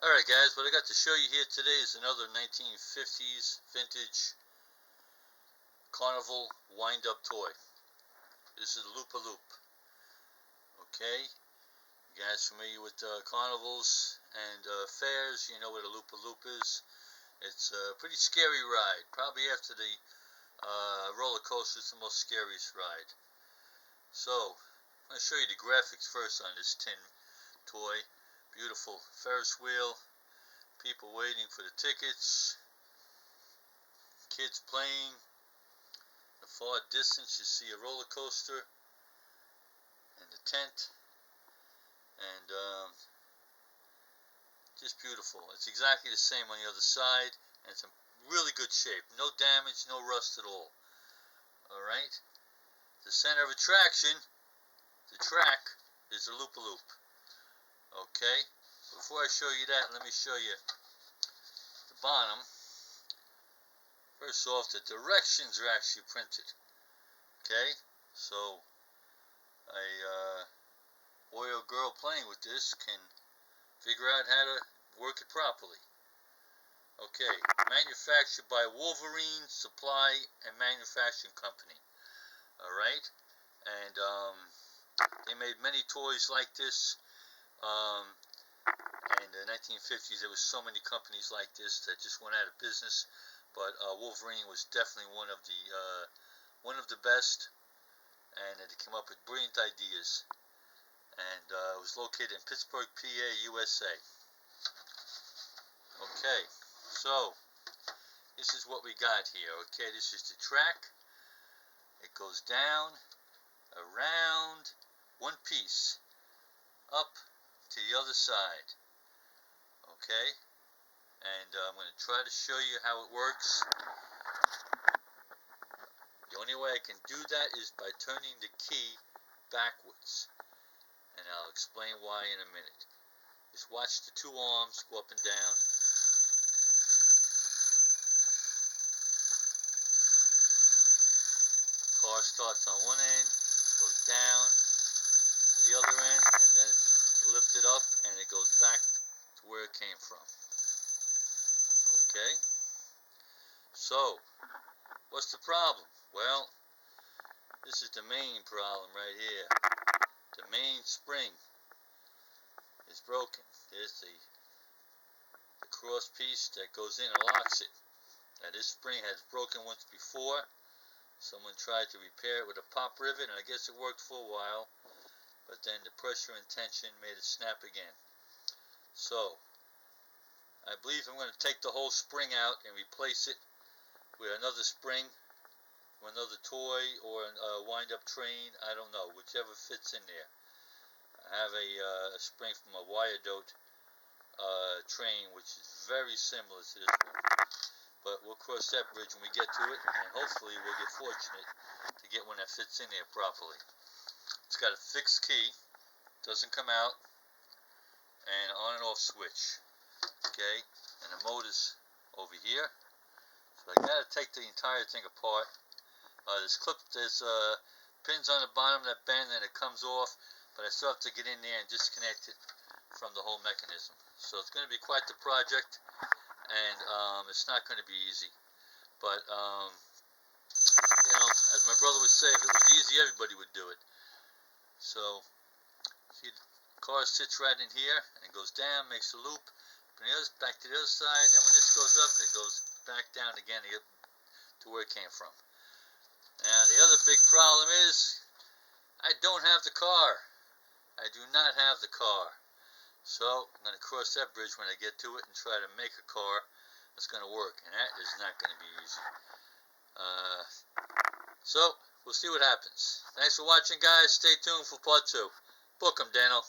Alright guys, what I got to show you here today is another 1950s vintage carnival wind-up toy. This is Loop-a-Loop. Okay, you guys familiar with carnivals and fairs, you know what a Loop-a-Loop is. It's a pretty scary ride. Probably after the roller coaster, it's the most scariest ride. So, I'm going to show you the graphics first on this tin toy. Beautiful Ferris wheel, people waiting for the tickets, kids playing. In the far distance you see a roller coaster and the tent, and just beautiful. It's exactly the same on the other side, and it's in really good shape. No damage, no rust at all. Alright, the center of attraction, the track, is the Loop-a-Loop. Okay, before I show you that, let me show you the bottom. First off, the directions are actually printed. Okay, so a boy or girl playing with this can figure out how to work it properly. Okay, manufactured by Wolverine Supply and Manufacturing Company. Alright, and they made many toys like this. In the 1950s, there was so many companies like this that just went out of business. But Wolverine was definitely one of the best, and they came up with brilliant ideas. And it was located in Pittsburgh, PA, USA. Okay, so this is what we got here. Okay, this is the track. It goes down, around, one piece, up to the other side. Okay, and I'm going to try to show you how it works. The only way I can do that is by turning the key backwards, and I'll explain why in a minute. Just watch the two arms go up and down. Car starts on one end, goes down to the other end, and then it's lifted up and it goes back to where it came from. Okay, so what's the problem? Well, this is the main problem right here. The main spring is broken. There's the cross piece that goes in and locks it. Now this spring has broken once before. Someone tried to repair it with a pop rivet, and I guess it worked for a while, but then the pressure and tension made it snap again. So I believe I'm going to take the whole spring out and replace it with another spring, or another toy, or a wind-up train. I don't know, whichever fits in there. I have a spring from a wire dote train, which is very similar to this one. But we'll cross that bridge when we get to it, and hopefully we'll get fortunate to get one that fits in there properly. It's got a fixed key, doesn't come out, and on and off switch. Okay, and the motor's over here. So I gotta take the entire thing apart. There's pins on the bottom that bend and it comes off, but I still have to get in there and disconnect it from the whole mechanism. So it's going to be quite the project, and it's not going to be easy. But you know, as my brother would say, if it was easy, everybody would do it. So see, the car sits right in here and goes down, makes a loop, back to the other side, and when this goes up, it goes back down again to where it came from. Now the other big problem is I don't have the car. I do not have the car. So I'm going to cross that bridge when I get to it and try to make a car that's going to work, and that is not going to be easy. So we'll see what happens. Thanks for watching, guys. Stay tuned for part 2. Book 'em, Dano.